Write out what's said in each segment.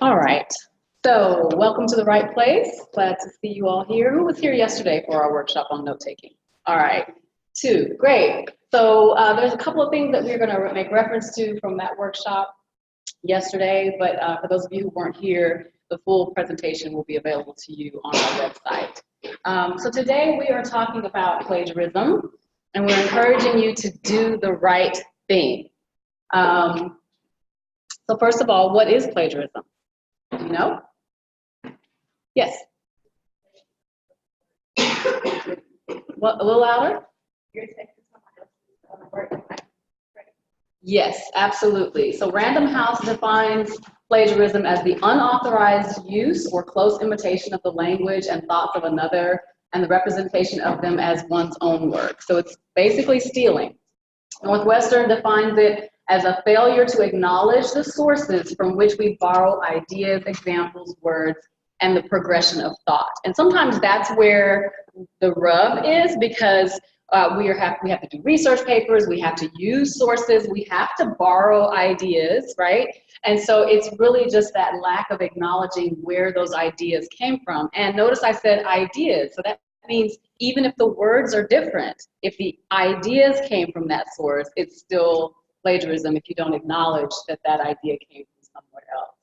All right. So, welcome to the right place. Glad to see you all here. Who was here yesterday for our workshop on note taking? All right. Two. Great. So, there's a couple of things that we're going to make reference to from that workshop yesterday, but for those of you who weren't here, the full presentation will be available to you on our website. So, today we are talking about plagiarism, and we're encouraging you to do the right thing. So, first of all, what is plagiarism? Do you know? Yes. What, a little louder? Yes, absolutely. So Random House defines plagiarism as the unauthorized use or close imitation of the language and thoughts of another and the representation of them as one's own work. So it's basically stealing. Northwestern defines it as a failure to acknowledge the sources from which we borrow ideas, examples, words, and the progression of thought. And sometimes that's where the rub is, because we have to do research papers, we have to use sources, we have to borrow ideas, right? And so it's really just that lack of acknowledging where those ideas came from. And notice I said ideas, so that means even if the words are different, if the ideas came from that source, it's still plagiarism if you don't acknowledge that that idea came from somewhere else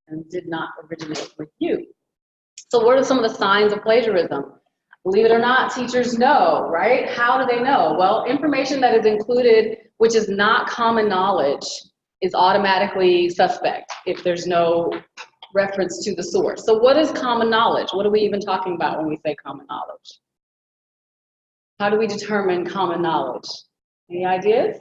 and did not originate with you. So what are some of the signs of plagiarism? Believe it or not, teachers know, right? How do they know? Well, information that is included, which is not common knowledge, is automatically suspect if there's no reference to the source. So what is common knowledge? What are we even talking about when we say common knowledge? How do we determine common knowledge? Any ideas?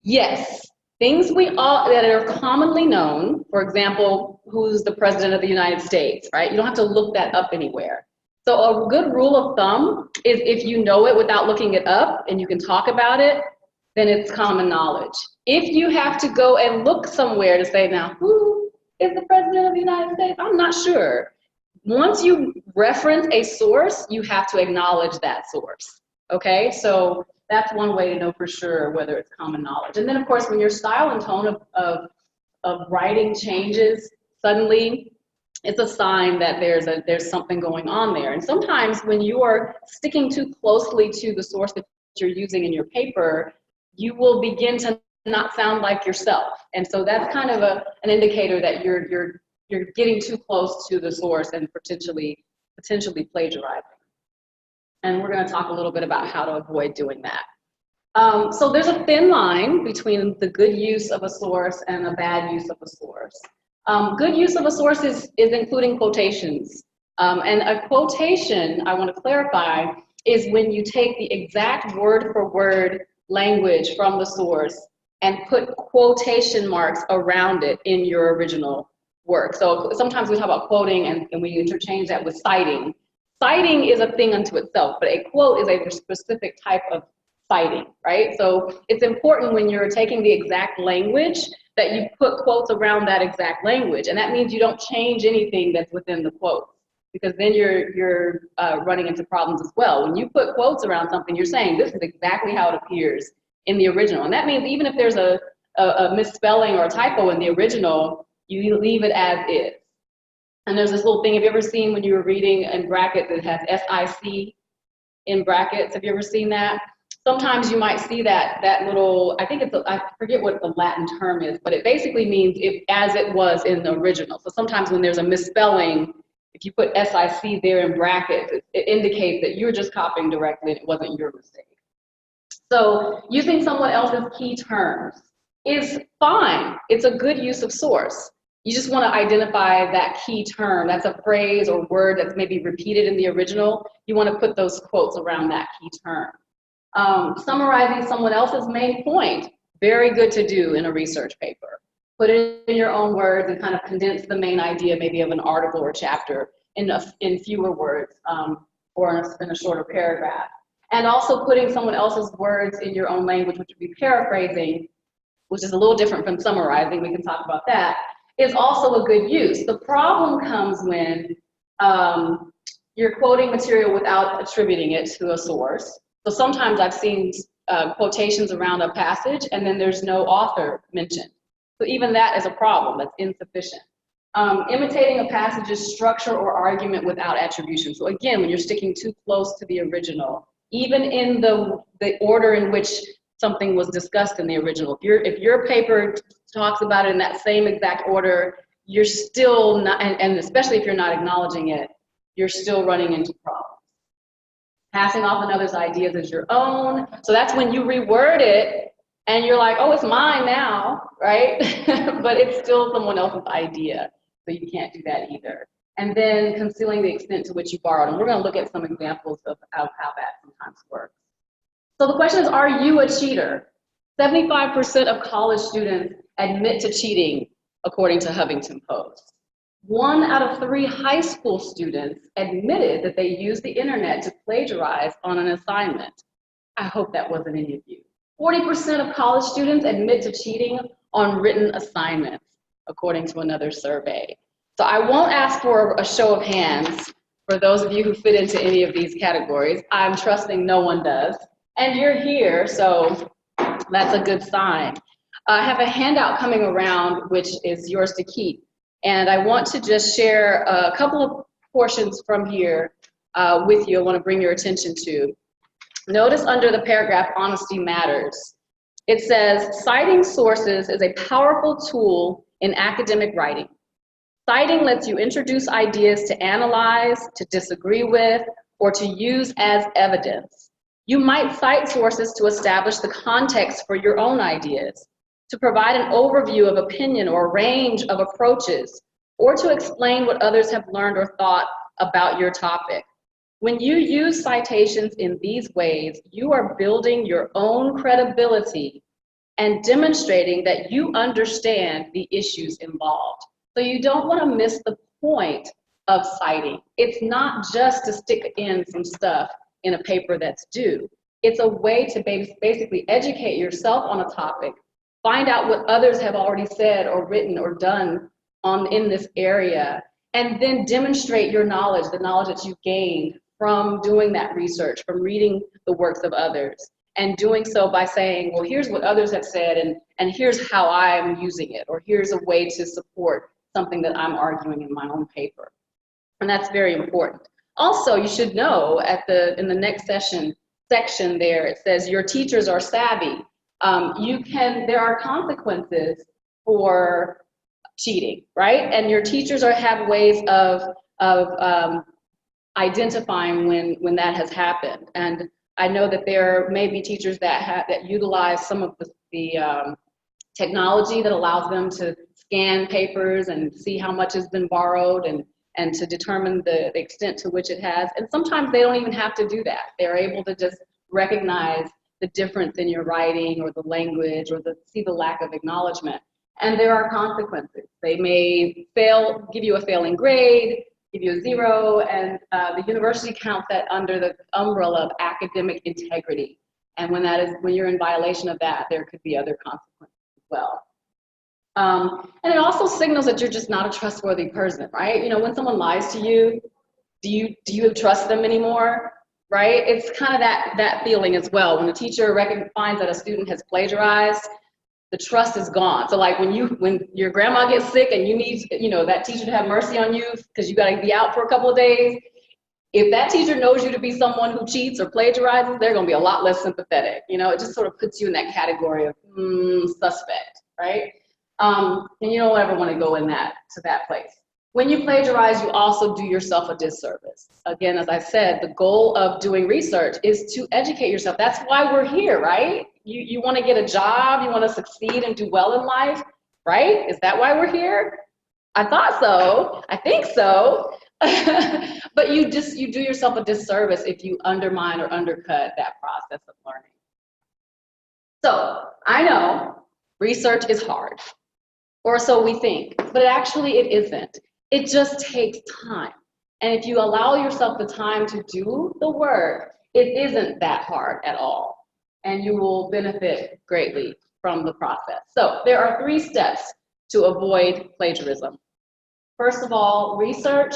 Yes, things that are commonly known. For example, who's the president of the United States, right? You don't have to look that up anywhere. So a good rule of thumb is if you know it without looking it up and you can talk about it, then it's common knowledge. If you have to go and look somewhere to say, now, who is the president of the United States? I'm not sure. Once you reference a source, you have to acknowledge that source, okay? So that's one way to know for sure whether it's common knowledge. And then, of course, when your style and tone of writing changes suddenly, it's a sign that there's something going on there. And sometimes when you are sticking too closely to the source that you're using in your paper, you will begin to not sound like yourself. And so that's kind of an indicator that you're getting too close to the source and potentially plagiarizing. And we're going to talk a little bit about how to avoid doing that. So there's a thin line between the good use of a source and a bad use of a source. Good use of a source is including quotations. And a quotation, I want to clarify, is when you take the exact word for word language from the source and put quotation marks around it in your original work. So sometimes we talk about quoting and we interchange that with citing. Citing is a thing unto itself, but a quote is a specific type of citing, right? So it's important when you're taking the exact language that you put quotes around that exact language. And that means you don't change anything that's within the quote, because then you're running into problems as well. When you put quotes around something, you're saying this is exactly how it appears in the original. And that means even if there's a misspelling or a typo in the original, you leave it as is. And there's this little thing, have you ever seen when you were reading in brackets, it has SIC in brackets? Have you ever seen that? Sometimes you might see that little, I forget what the Latin term is, but it basically means as it was in the original. So sometimes when there's a misspelling, if you put SIC there in brackets, it indicates that you're just copying directly and it wasn't your mistake. So using someone else's key terms is fine. It's a good use of source. You just want to identify that key term. That's a phrase or word that's maybe repeated in the original. You want to put those quotes around that key term. Summarizing someone else's main point, very good to do in a research paper. Put it in your own words and kind of condense the main idea maybe of an article or chapter in fewer words or in a shorter paragraph. And also putting someone else's words in your own language, which would be paraphrasing, which is a little different from summarizing, we can talk about that, is also a good use. The problem comes when you're quoting material without attributing it to a source. So sometimes I've seen quotations around a passage and then there's no author mentioned. So even that is a problem, that's insufficient. Imitating a passage's structure or argument without attribution. So again, when you're sticking too close to the original, even in the order in which something was discussed in the original. If your paper talks about it in that same exact order, you're still not, and especially if you're not acknowledging it, you're still running into problems. Passing off another's ideas as your own. So that's when you reword it and you're like, oh, it's mine now, right? But it's still someone else's idea. So you can't do that either. And then concealing the extent to which you borrowed. And we're going to look at some examples of how that sometimes works. So the question is, are you a cheater? 75% of college students admit to cheating, according to Huffington Post. 1 out of 3 high school students admitted that they used the internet to plagiarize on an assignment. I hope that wasn't any of you. 40% of college students admit to cheating on written assignments, according to another survey. So I won't ask for a show of hands for those of you who fit into any of these categories. I'm trusting no one does. And you're here, so that's a good sign. I have a handout coming around, which is yours to keep. And I want to just share a couple of portions from here with you. I want to bring your attention to. Notice under the paragraph, honesty matters. It says, citing sources is a powerful tool in academic writing. Citing lets you introduce ideas to analyze, to disagree with, or to use as evidence. You might cite sources to establish the context for your own ideas, to provide an overview of opinion or range of approaches, or to explain what others have learned or thought about your topic. When you use citations in these ways, you are building your own credibility and demonstrating that you understand the issues involved. So you don't want to miss the point of citing. It's not just to stick in some stuff in a paper that's due. It's a way to basically educate yourself on a topic, find out what others have already said or written or done in this area, and then demonstrate your knowledge, the knowledge that you've gained from doing that research, from reading the works of others, and doing so by saying, well, here's what others have said, and here's how I'm using it, or here's a way to support something that I'm arguing in my own paper. And that's very important. Also, you should know in the next section there, it says your teachers are savvy. There are consequences for cheating, right? And your teachers have ways of identifying when that has happened. And I know that there may be teachers that utilize some of the technology that allows them to scan papers and see how much has been borrowed and to determine the extent to which it has. And sometimes they don't even have to do that. They're able to just recognize the difference in your writing or the language or see the lack of acknowledgement. And there are consequences. They may give you a failing grade, give you a 0, and the university counts that under the umbrella of academic integrity. And when you're in violation of that, there could be other consequences as well. And it also signals that you're just not a trustworthy person, right? You know, when someone lies to you, do you trust them anymore, right? It's kind of that feeling as well. When a teacher finds that a student has plagiarized, the trust is gone. So like when your grandma gets sick and you need, that teacher to have mercy on you because you got to be out for a couple of days, if that teacher knows you to be someone who cheats or plagiarizes, they're going to be a lot less sympathetic. It just sort of puts you in that category of suspect, right? And you don't ever want to go to that place. When you plagiarize, you also do yourself a disservice. Again, as I said, the goal of doing research is to educate yourself. That's why we're here, right? You want to get a job, you want to succeed and do well in life, right? Is that why we're here? I thought so. I think so. But you do yourself a disservice if you undermine or undercut that process of learning. So I know research is hard, or so we think, but actually it isn't. It just takes time. And if you allow yourself the time to do the work, it isn't that hard at all. And you will benefit greatly from the process. So there are 3 steps to avoid plagiarism. First of all, research.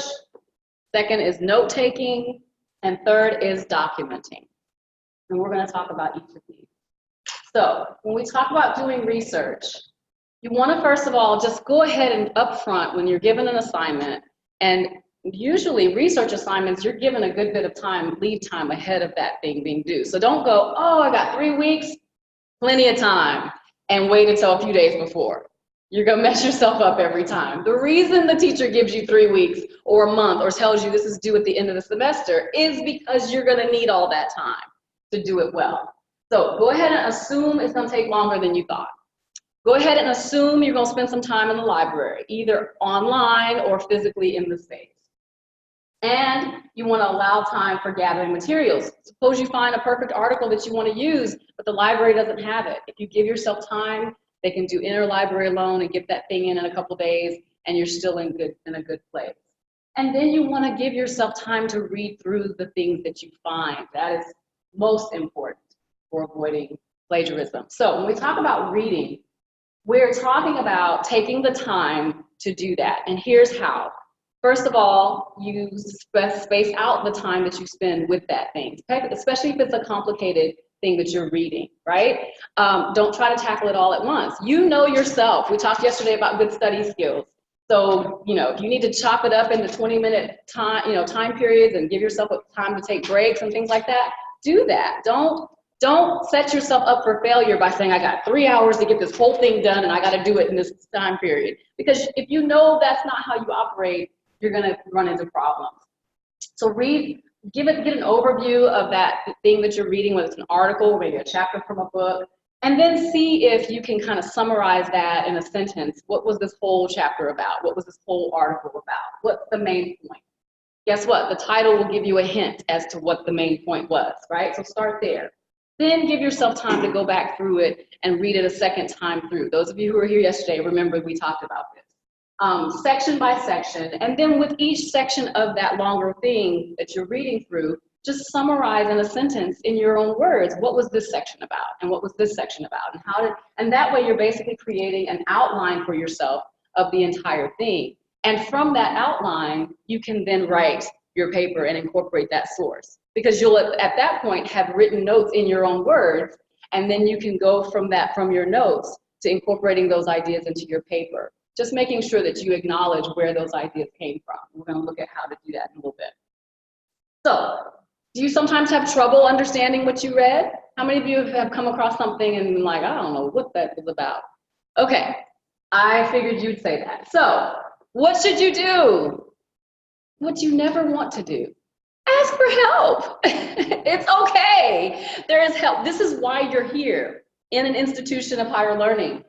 Second is note-taking. And third is documenting. And we're going to talk about each of these. So when we talk about doing research, You want to, first of all, just go ahead and upfront when you're given an assignment, and usually research assignments, you're given a good bit of time, lead time ahead of that thing being due. So don't go, oh, I got 3 weeks, plenty of time, and wait until a few days before. You're gonna mess yourself up every time. The reason the teacher gives you 3 weeks or a month or tells you this is due at the end of the semester is because you're gonna need all that time to do it well. So go ahead and assume it's gonna take longer than you thought. Go ahead and assume you're gonna spend some time in the library, either online or physically in the space. And you want to allow time for gathering materials. Suppose you find a perfect article that you want to use, but the library doesn't have it. If you give yourself time, they can do interlibrary loan and get that thing in a couple days, and you're still in a good place. And then you want to give yourself time to read through the things that you find. That is most important for avoiding plagiarism. So when we talk about reading, we're talking about taking the time to do that. And here's how. First of all, you space out the time that you spend with that thing, especially if it's a complicated thing that you're reading, right? Don't try to tackle it all at once. You know yourself. We talked yesterday about good study skills. So, if you need to chop it up into 20-minute time periods and give yourself time to take breaks and things like that, do that. Don't set yourself up for failure by saying, I got 3 hours to get this whole thing done and I got to do it in this time period. Because if you know that's not how you operate, you're going to run into problems. So get an overview of that thing that you're reading, whether it's an article or maybe a chapter from a book, and then see if you can kind of summarize that in a sentence. What was this whole chapter about? What was this whole article about? What's the main point? Guess what? The title will give you a hint as to what the main point was, right? So start there. Then give yourself time to go back through it and read it a second time through. Those of you who were here yesterday, remember we talked about this. Section by section, and then with each section of that longer thing that you're reading through, just summarize in a sentence in your own words, what was this section about, and what was this section about, and that way you're basically creating an outline for yourself of the entire thing. And from that outline, you can then write your paper and incorporate that source, because you'll at that point have written notes in your own words, and then you can go from your notes to incorporating those ideas into your paper. Just making sure that you acknowledge where those ideas came from. We're going to look at how to do that in a little bit. So, do you sometimes have trouble understanding what you read? How many of you have come across something and been like, I don't know what that was about? Okay, I figured you'd say that. So, what should you do? What you never want to do. Ask for help. It's okay. There is help. This is why you're here in an institution of higher learning.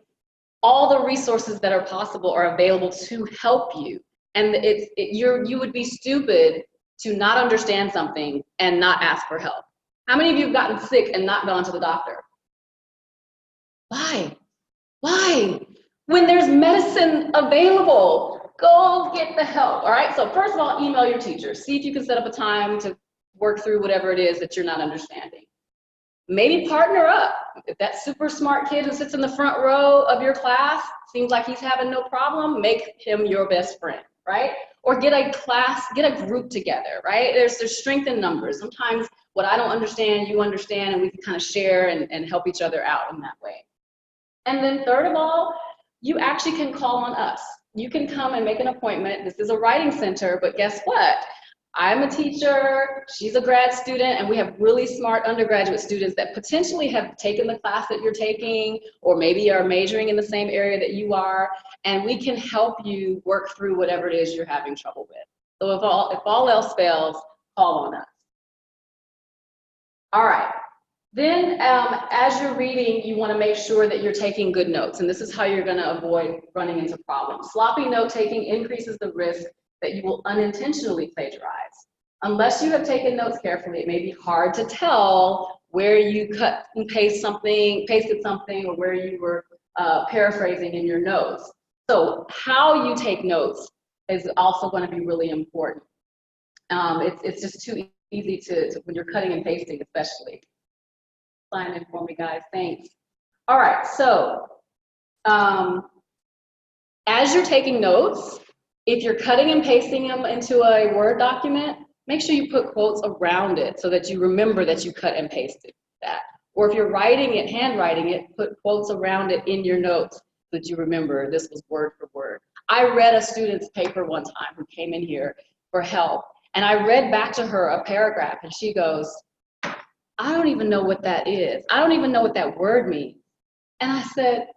All the resources that are possible are available to help you. And you would be stupid to not understand something and not ask for help. How many of you have gotten sick and not gone to the doctor? Why? Why? When there's medicine available, go get the help, all right? So first of all, email your teacher. See if you can set up a time to work through whatever it is that you're not understanding. Maybe partner up. If that super smart kid who sits in the front row of your class seems like he's having no problem, make him your best friend, right? Or get a group together, right? There's strength in numbers. Sometimes what I don't understand, you understand, and we can kind of share and help each other out in that way. And then third of all, you actually can call on us. You can come and make an appointment. This is a writing center, but guess what? I'm a teacher, she's a grad student, and we have really smart undergraduate students that potentially have taken the class that you're taking, or maybe are majoring in the same area that you are, and we can help you work through whatever it is you're having trouble with. So if all else fails, call on us. All right. Then as you're reading, you want to make sure that you're taking good notes, and this is how you're going to avoid running into problems. Sloppy note-taking increases the risk that you will unintentionally plagiarize. Unless you have taken notes carefully, it may be hard to tell where you cut and pasted something, or where you were paraphrasing in your notes. So how you take notes is also going to be really important. It's just too easy to when you're cutting and pasting, especially. Sign in for me, guys. Thanks. All right. So as you're taking notes, if you're cutting and pasting them into a Word document, make sure you put quotes around it so that you remember that you cut and pasted that. Or if you're writing it, handwriting it, put quotes around it in your notes so that you remember this was word for word. I read a student's paper one time who came in here for help, and I read back to her a paragraph, and she goes, I don't even know what that is. I don't even know what that word means. And I said,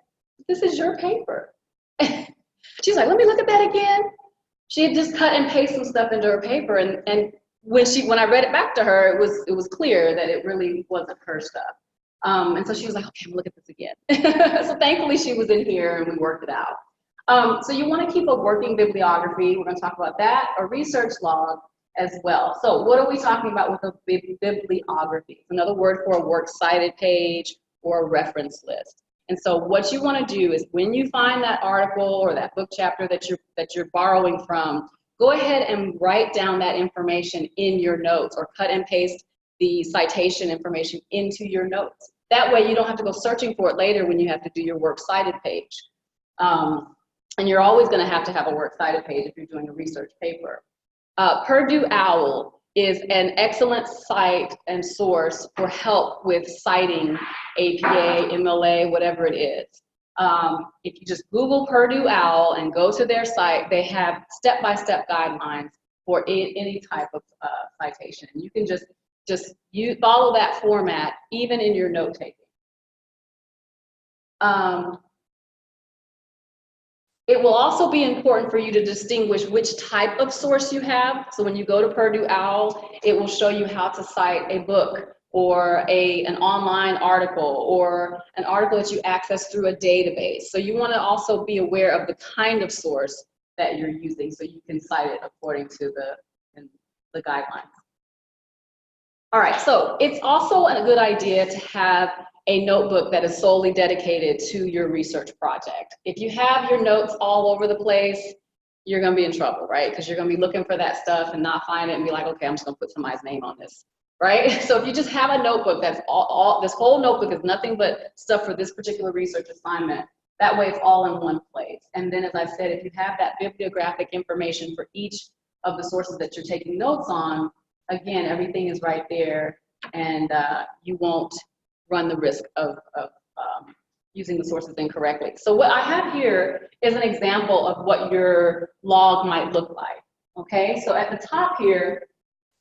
this is your paper. She's like, let me look at that again. She had just cut and pasted some stuff into her paper, and when I read it back to her, it was clear that it really wasn't her stuff. And so she was like, okay, I'm gonna look at this again. So thankfully she was in here and we worked it out. So you want to keep a working bibliography. We're going to talk about that, a research log as well. So what are we talking about with a bibliography? It's another word for a works cited page or a reference list. And so what you want to do is when you find that article or that book chapter that you're borrowing from, go ahead and write down that information in your notes or cut and paste the citation information into your notes. That way you don't have to go searching for it later when you have to do your works cited page. And you're always going to have a works cited page if you're doing a research paper. Purdue OWL is an excellent site and source for help with citing APA, MLA, whatever it is. If you just Google Purdue OWL and go to their site, they have step-by-step guidelines for any type of citation. You can just follow that format even in your note-taking. It will also be important for you to distinguish which type of source you have. So when you go to Purdue OWL, it will show you how to cite a book or an online article or an article that you access through a database. So you want to also be aware of the kind of source that you're using so you can cite it according to the guidelines. All right, so it's also a good idea to have a notebook that is solely dedicated to your research project. If you have your notes all over the place, you're gonna be in trouble, right? Because you're gonna be looking for that stuff and not find it and be like, okay, I'm just gonna put somebody's name on this, right? So if you just have a notebook that's this whole notebook is nothing but stuff for this particular research assignment, that way it's all in one place. And then as I said, if you have that bibliographic information for each of the sources that you're taking notes on, again, everything is right there, and you won't run the risk of using the sources incorrectly. So what I have here is an example of what your log might look like, okay? So at the top here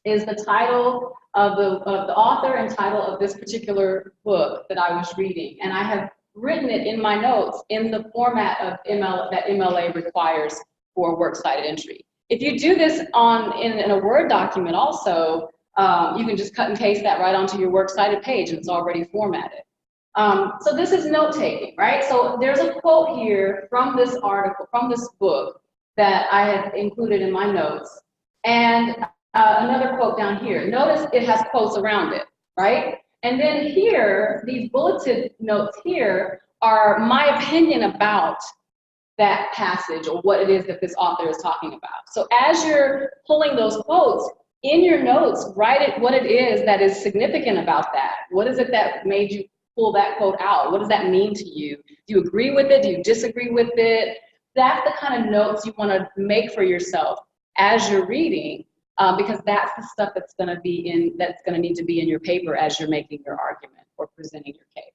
is the title of the author and title of this particular book that I was reading, and I have written it in my notes in the format of that MLA requires for works cited entry. If you do this in a Word document also, you can just cut and paste that right onto your works cited page and it's already formatted. So this is note-taking, right? So there's a quote here from this article, from this book that I had included in my notes, and another quote down here. Notice it has quotes around it, right? And then here, these bulleted notes here are my opinion about that passage or what it is that this author is talking about. So as you're pulling those quotes, in your notes, write it what it is that is significant about that. What is it that made you pull that quote out? What does that mean to you? Do you agree with it? Do you disagree with it? That's the kind of notes you want to make for yourself as you're reading, because that's the stuff that's going to need to be in your paper as you're making your argument or presenting your case.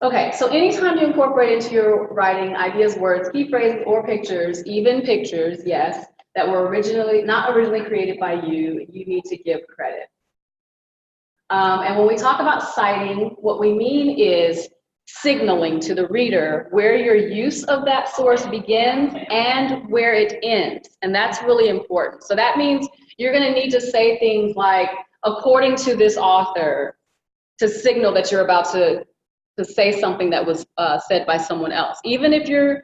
Okay, so anytime you incorporate into your writing ideas, words, key phrases, or pictures, even pictures, yes, that were not originally created by you, you need to give credit. And when we talk about citing, what we mean is signaling to the reader where your use of that source begins and where it ends. And that's really important. So that means you're going to need to say things like, according to this author, to signal that you're about to say something that was said by someone else. Even if you're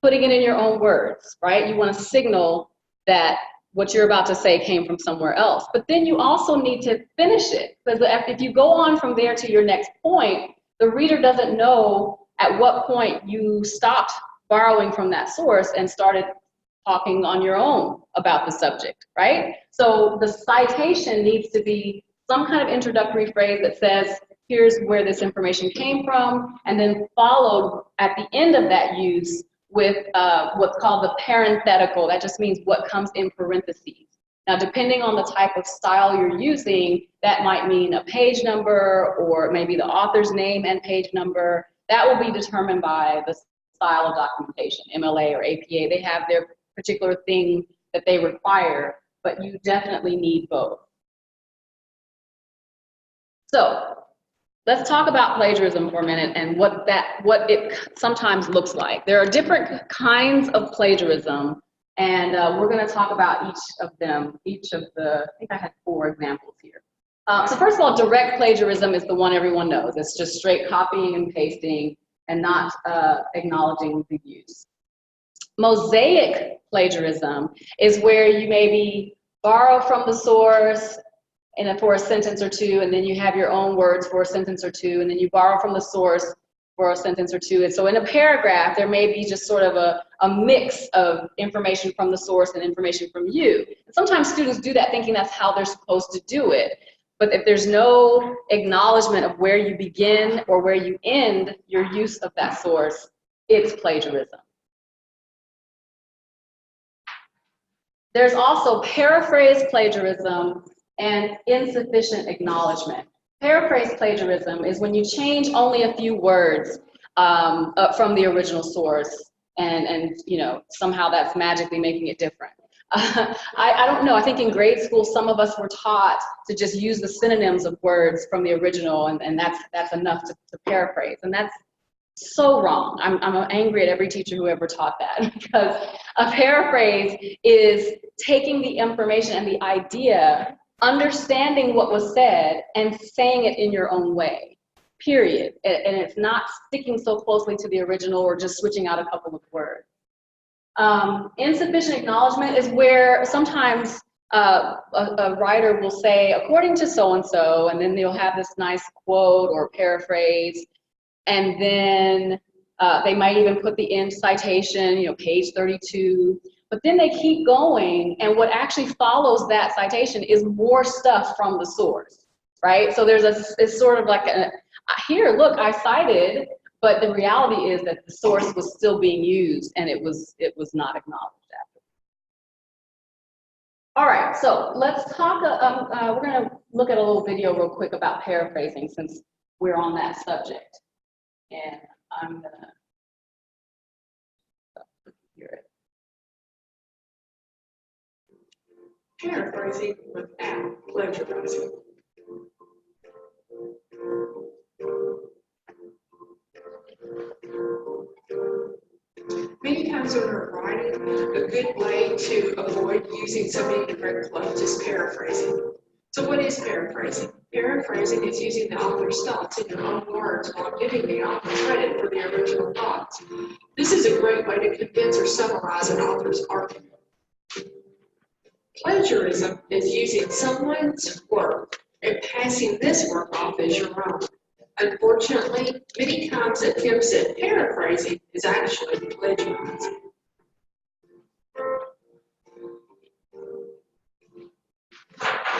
putting it in your own words, right? You want to signal that what you're about to say came from somewhere else. But then you also need to finish it, because if you go on from there to your next point, the reader doesn't know at what point you stopped borrowing from that source and started talking on your own about the subject, right? So the citation needs to be some kind of introductory phrase that says, here's where this information came from, and then followed at the end of that use with what's called the parenthetical. That just means what comes in parentheses. Now, depending on the type of style you're using, that might mean a page number or maybe the author's name and page number. That will be determined by the style of documentation, MLA or APA. They have their particular thing that they require, but you definitely need both. So let's talk about plagiarism for a minute and what it sometimes looks like. There are different kinds of plagiarism, and we're going to talk about each of them, I think I had 4 examples here. So first of all, direct plagiarism is the one everyone knows. It's just straight copying and pasting and not acknowledging the use. Mosaic plagiarism is where you maybe borrow from the source for a sentence or two, and then you have your own words for a sentence or two, and then you borrow from the source for a sentence or two. And so in a paragraph, there may be just sort of a mix of information from the source and information from you. And sometimes students do that thinking that's how they're supposed to do it. But if there's no acknowledgement of where you begin or where you end your use of that source, it's plagiarism. There's also paraphrase plagiarism and insufficient acknowledgement. Paraphrase plagiarism is when you change only a few words from the original source, and you know, somehow that's magically making it different. I don't know, I think in grade school some of us were taught to just use the synonyms of words from the original, and that's enough to paraphrase, and that's so wrong. I'm angry at every teacher who ever taught that, because a paraphrase is taking the information and the idea, understanding what was said, and saying it in your own way, period. And it's not sticking so closely to the original or just switching out a couple of words. Insufficient acknowledgement is where sometimes a writer will say, according to so-and-so, and then they'll have this nice quote or paraphrase, and then they might even put the end citation, you know, page 32, but then they keep going, and what actually follows that citation is more stuff from the source, right? So there's it's sort of like here, look, I cited, but the reality is that the source was still being used, and it was not acknowledged after. All right, so let's talk, we're gonna look at a little video real quick about paraphrasing since we're on that subject. And I'm gonna hear it. Paraphrasing without plagiarizing. Many times when we're writing, a good way to avoid using so many direct quotes is paraphrasing. So what is paraphrasing? Paraphrasing is using the author's thoughts in your own words while giving the author credit for the original thoughts. This is a great way to condense or summarize an author's argument. Plagiarism is using someone's work and passing this work off as your own. Unfortunately, many times attempts at paraphrasing is actually plagiarizing.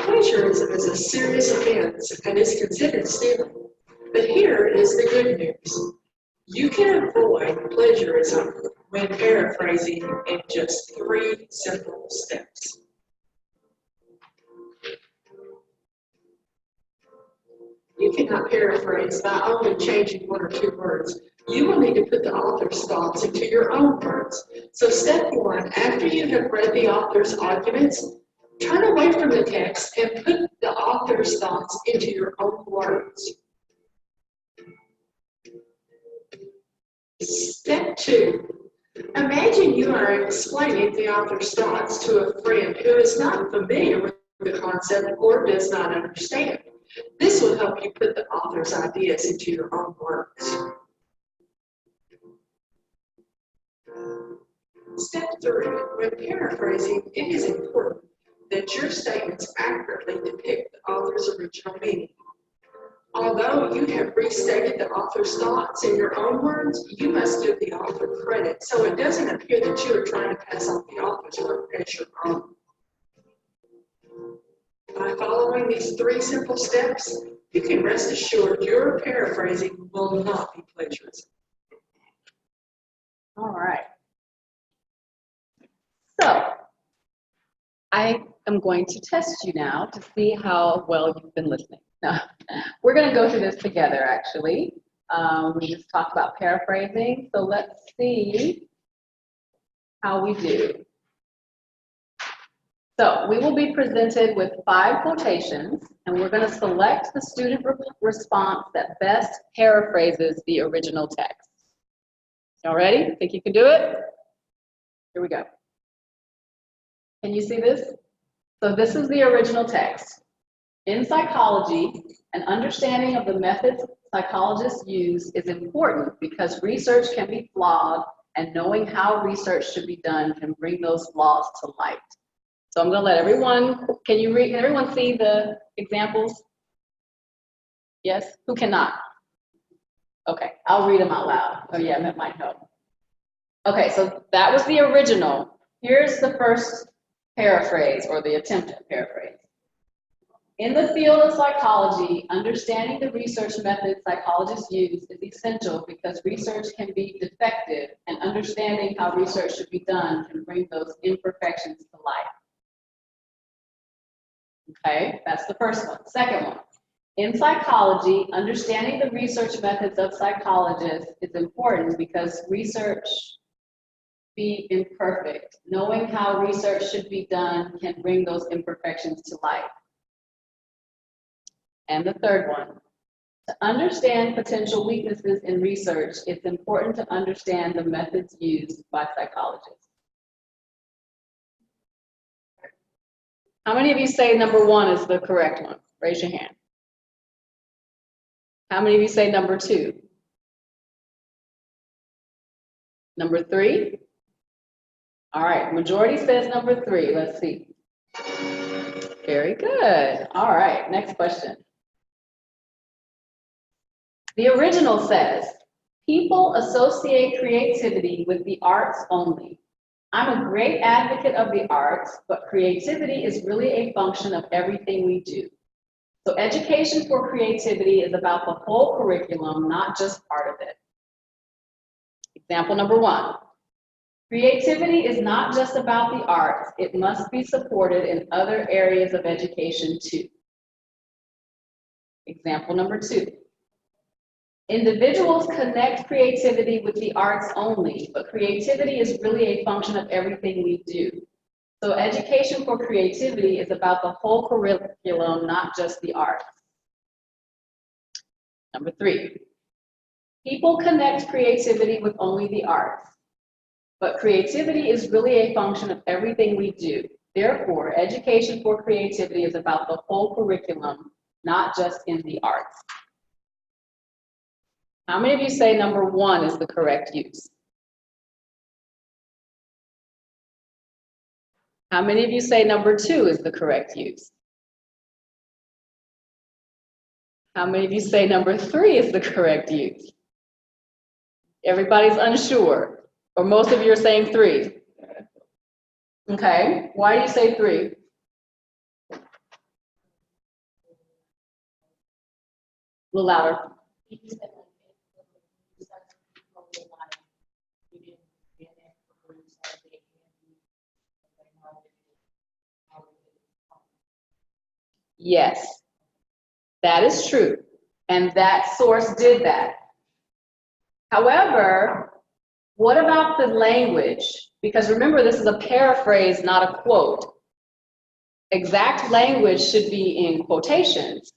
Plagiarism is a serious offense and is considered stealing. But here is the good news. You can avoid plagiarism when paraphrasing in just 3 simple steps. You cannot paraphrase by only changing 1 or 2 words. You will need to put the author's thoughts into your own words. So step 1, after you have read the author's arguments, turn away from the text and put the author's thoughts into your own words. Step 2, imagine you are explaining the author's thoughts to a friend who is not familiar with the concept or does not understand. This will help you put the author's ideas into your own words. Step 3, when paraphrasing, it is important that your statements accurately depict the author's original meaning. Although you have restated the author's thoughts in your own words, you must give the author credit so it doesn't appear that you are trying to pass off the author's work as your own. By following these 3 simple steps, you can rest assured your paraphrasing will not be plagiarism. All right. So, I am going to test you now to see how well you've been listening. Now, we're going to go through this together, actually. We just talked about paraphrasing, so let's see how we do. So we will be presented with 5 quotations, and we're going to select the student response that best paraphrases the original text. Y'all ready? Think you can do it? Here we go. Can you see this? So this is the original text. In psychology, an understanding of the methods psychologists use is important because research can be flawed, and knowing how research should be done can bring those flaws to light. So I'm going to let everyone, can everyone see the examples? Yes? Who cannot? Okay, I'll read them out loud. Oh yeah, that might help. Okay, so that was the original. Here's the first paraphrase, or the attempted paraphrase. In the field of psychology, understanding the research methods psychologists use is essential because research can be defective, and understanding how research should be done can bring those imperfections to light. Okay, that's the first one. Second one. In psychology, understanding the research methods of psychologists is important because research be imperfect. Knowing how research should be done can bring those imperfections to light. And the third one. To understand potential weaknesses in research, it's important to understand the methods used by psychologists. How many of you say number 1 is the correct one? Raise your hand. How many of you say number 2? Number 3? All right, majority says number 3. Let's see. Very good. All right, next question. The original says, people associate creativity with the arts only. I'm a great advocate of the arts, but creativity is really a function of everything we do. So education for creativity is about the whole curriculum, not just part of it. Example number 1. Creativity is not just about the arts, it must be supported in other areas of education too. Example number 2. Individuals connect creativity with the arts only, but creativity is really a function of everything we do. So education for creativity is about the whole curriculum, not just the arts. Number 3. People connect creativity with only the arts, but creativity is really a function of everything we do. Therefore, education for creativity is about the whole curriculum, not just in the arts. How many of you say number 1 is the correct use? How many of you say number 2 is the correct use? How many of you say number 3 is the correct use? Everybody's unsure, or most of you are saying 3. Okay, why do you say 3? A little louder. Yes, that is true. And that source did that. However, what about the language? Because remember, this is a paraphrase, not a quote. Exact language should be in quotations,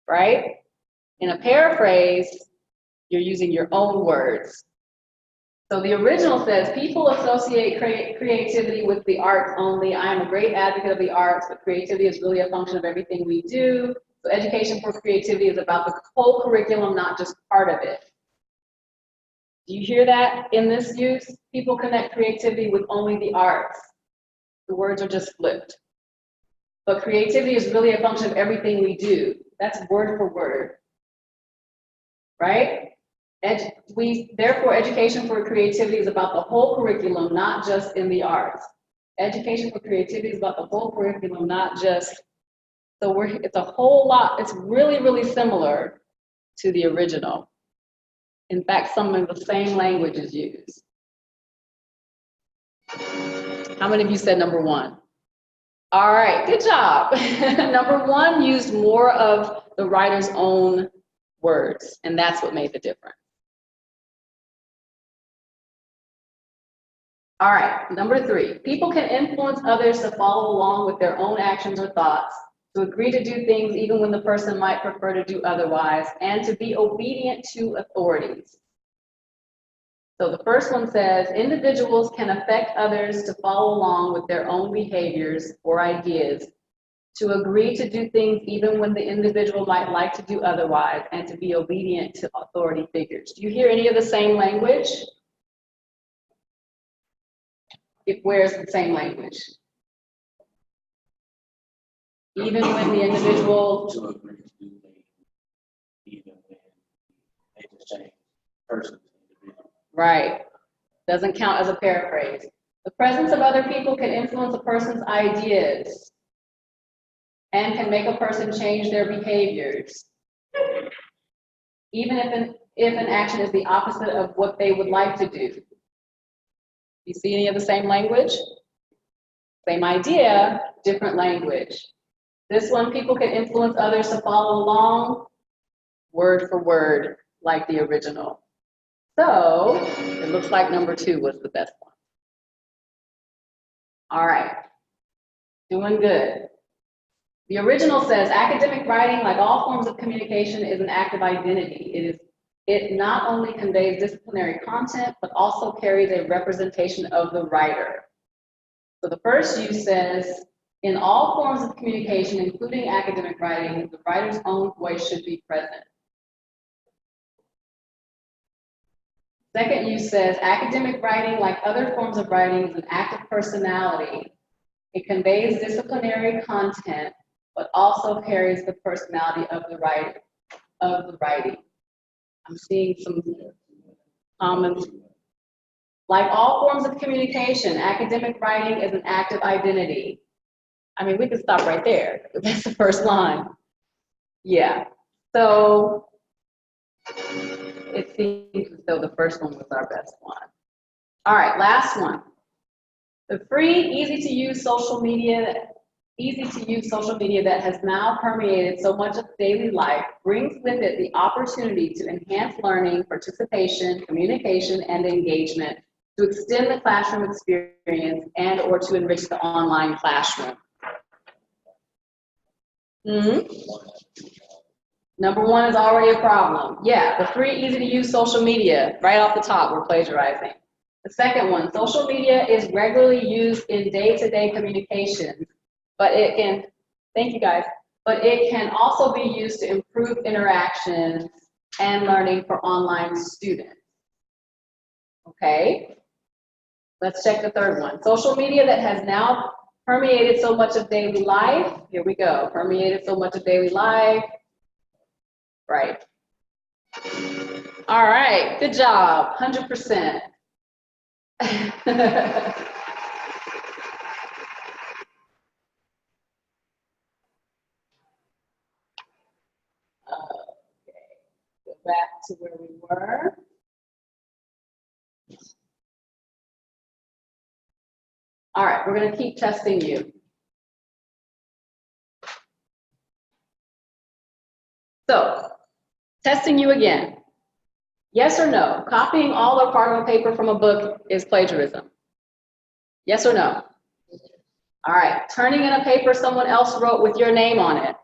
right? In a paraphrase, you're using your own words. So the original says, people associate creativity with the arts only. I am a great advocate of the arts, but creativity is really a function of everything we do. So education for creativity is about the whole curriculum, not just part of it. Do you hear that in this use? People connect creativity with only the arts. The words are just flipped. But creativity is really a function of everything we do. That's word for word, right? Therefore, education for creativity is about the whole curriculum, not just in the arts. Education for creativity is about the whole curriculum, not just, so it's a whole lot, it's really, really similar to the original. In fact, some of the same language is used. How many of you said number 1? All right, good job. Number one used more of the writer's own words, and that's what made the difference. All right, number three, people can influence others to follow along with their own actions or thoughts, to agree to do things even when the person might prefer to do otherwise, and to be obedient to authorities. So the first one says, individuals can affect others to follow along with their own behaviors or ideas, to agree to do things even when the individual might like to do otherwise, and to be obedient to authority figures. Do you hear any of the same language? Where's the same language? Even when the individual. To agree to do things, even when they just change persons. Right. Doesn't count as a paraphrase. The presence of other people can influence a person's ideas and can make a person change their behaviors, even if an action is the opposite of what they would like to do. You see any of the same language? Same idea, different language. This one, people can influence others to follow along, word for word, like the original. So it looks like number two was the best one. All right, doing good. The original says, academic writing, like all forms of communication, is an act of identity. It not only conveys disciplinary content, but also carries a representation of the writer. So the first use says, in all forms of communication, including academic writing, the writer's own voice should be present. Second use says, academic writing, like other forms of writing, is an act of personality. It conveys disciplinary content, but also carries the personality of the writer, of the writing. I'm seeing some comments. Like all forms of communication, academic writing is an act of identity. I mean, we could stop right there. That's the first line. Yeah. So it seems as though the first one was our best one. All right, last one. The free, easy-to-use social media that has now permeated so much of daily life brings with it the opportunity to enhance learning, participation, communication, and engagement, to extend the classroom experience and or to enrich the online classroom. Number one is already a problem. Yeah, the free, easy-to-use social media, right off the top, we're plagiarizing. The second one, social media is regularly used in day-to-day communications, but it can, thank you guys, but it can also be used to improve interactions and learning for online students. Okay, let's check the third one. Social media that has now permeated so much of daily life. Here we go, permeated so much of daily life. Right. All right, good job, 100%. Okay, go back to where we were. All right, we're going to keep testing you. So, testing you again. Yes or no? Copying all or part of a paper from a book is plagiarism. Yes or no? All right, turning in a paper someone else wrote with your name on it.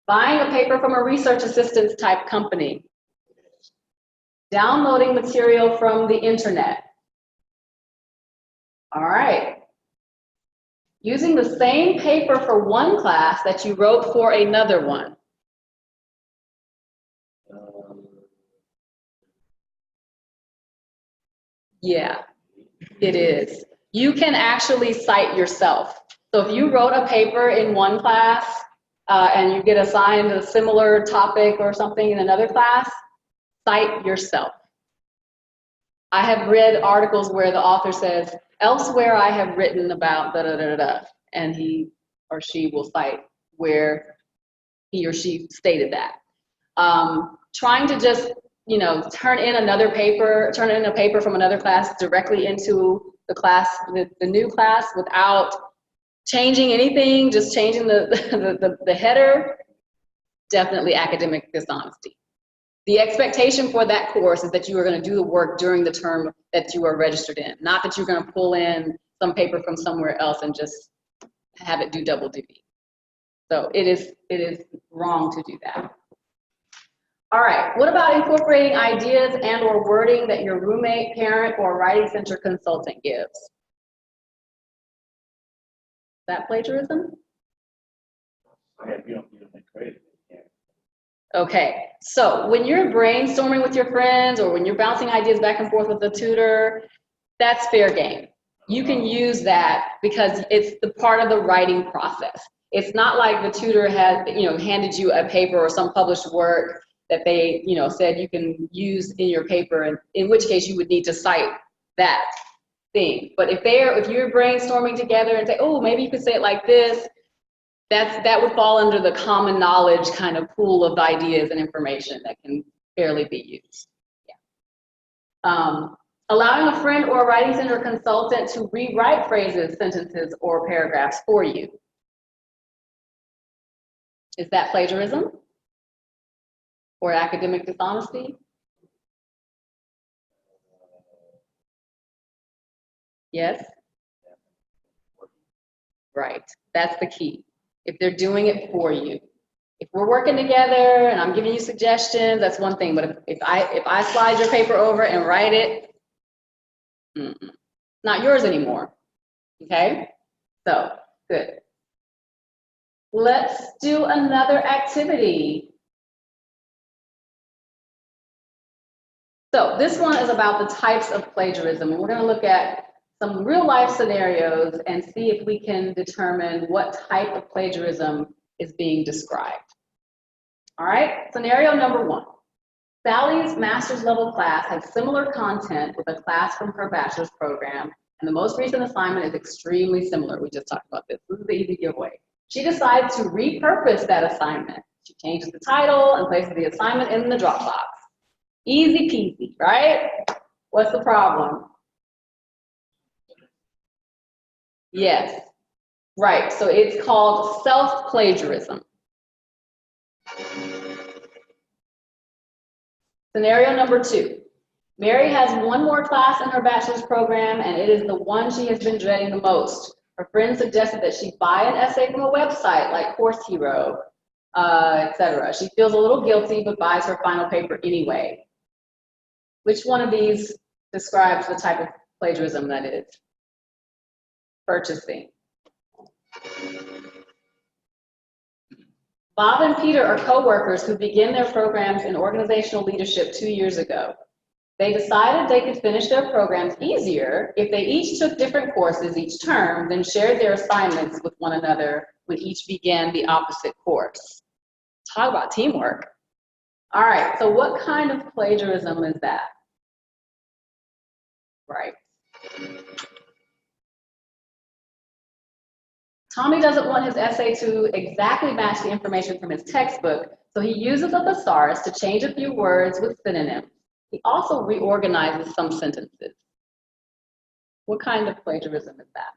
Buying a paper from a research assistance type company. Downloading material from the internet. All right. Using the same paper for one class that you wrote for another one. Yeah, it is. You can actually cite yourself. So if you wrote a paper in one class and you get assigned a similar topic or something in another class, cite yourself. I have read articles where the author says, elsewhere I have written about da da da da, and he or she will cite where he or she stated that. Trying to just, you know, turn in a paper from another class directly into the class, the new class, without Changing anything, just changing the header, definitely academic dishonesty. The expectation for that course is that you are going to do the work during the term that you are registered in, not that you're going to pull in some paper from somewhere else and just have it do double duty. So it is wrong to do that. All right, what about incorporating ideas and or wording that your roommate, parent, or writing center consultant gives? Is that plagiarism? You don't make credit. Okay, so when you're brainstorming with your friends or when you're bouncing ideas back and forth with the tutor, that's fair game. You can use that because it's the part of the writing process. It's not like the tutor has, handed you a paper or some published work that they, said you can use in your paper, and in which case you would need to cite that thing. But if you're brainstorming together and say, oh, maybe you could say it like this, that would fall under the common knowledge kind of pool of ideas and information that can fairly be used. Yeah. Allowing a friend or a writing center consultant to rewrite phrases, sentences, or paragraphs for you. Is that plagiarism? Or academic dishonesty? Yes? Right, that's the key. If they're doing it for you. If we're working together and I'm giving you suggestions, that's one thing, but if I slide your paper over and write it, not yours anymore, okay? So, good. Let's do another activity. So this one is about the types of plagiarism, and we're going to look at some real life scenarios and see if we can determine what type of plagiarism is being described. All right, scenario number 1. Sally's master's level class has similar content with a class from her bachelor's program, and the most recent assignment is extremely similar. We just talked about this. This is the easy giveaway. She decides to repurpose that assignment. She changes the title and places the assignment in the Dropbox. Easy peasy, right? What's the problem? Yes, right. So it's called self-plagiarism. Scenario number 2. Mary has one more class in her bachelor's program, and it is the one she has been dreading the most. Her friend suggested that she buy an essay from a website like Course Hero, etc. She feels a little guilty, but buys her final paper anyway. Which one of these describes the type of plagiarism that is? Purchasing. Bob and Peter are co-workers who began their programs in organizational leadership 2 years ago. They decided they could finish their programs easier if they each took different courses each term, then shared their assignments with one another when each began the opposite course. Talk about teamwork. All right, so what kind of plagiarism is that? Right. Tommy doesn't want his essay to exactly match the information from his textbook, so he uses a thesaurus to change a few words with synonyms. He also reorganizes some sentences. What kind of plagiarism is that?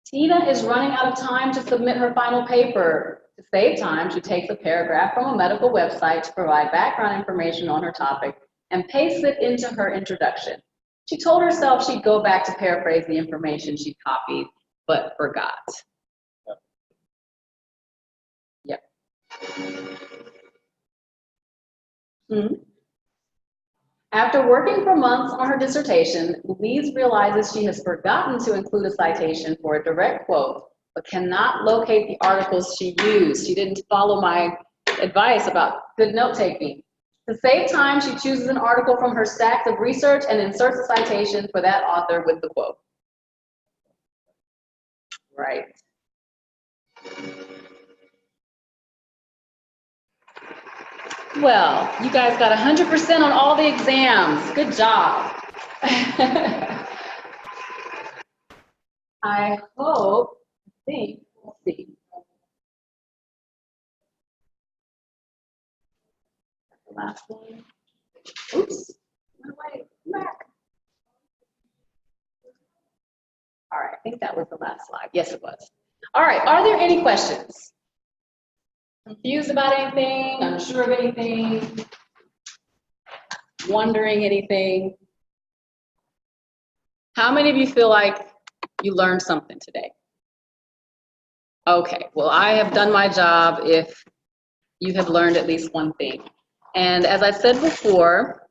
Tina is running out of time to submit her final paper. To save time, she takes a paragraph from a medical website to provide background information on her topic and pastes it into her introduction. She told herself she'd go back to paraphrase the information she copied, but forgot. Yep. After working for months on her dissertation, Louise realizes she has forgotten to include a citation for a direct quote, but cannot locate the articles she used. She didn't follow my advice about good note-taking. To save time, she chooses an article from her stacks of research and inserts a citation for that author with the quote. Right. Well, you guys got 100% on all the exams. Good job. I think, let's see. The last one. Oops. All right, I think that was the last slide. Yes, it was. All right, are there any questions? Confused about anything? Unsure of anything? Wondering anything? How many of you feel like you learned something today? Okay, well, I have done my job if you have learned at least one thing. And as I said before,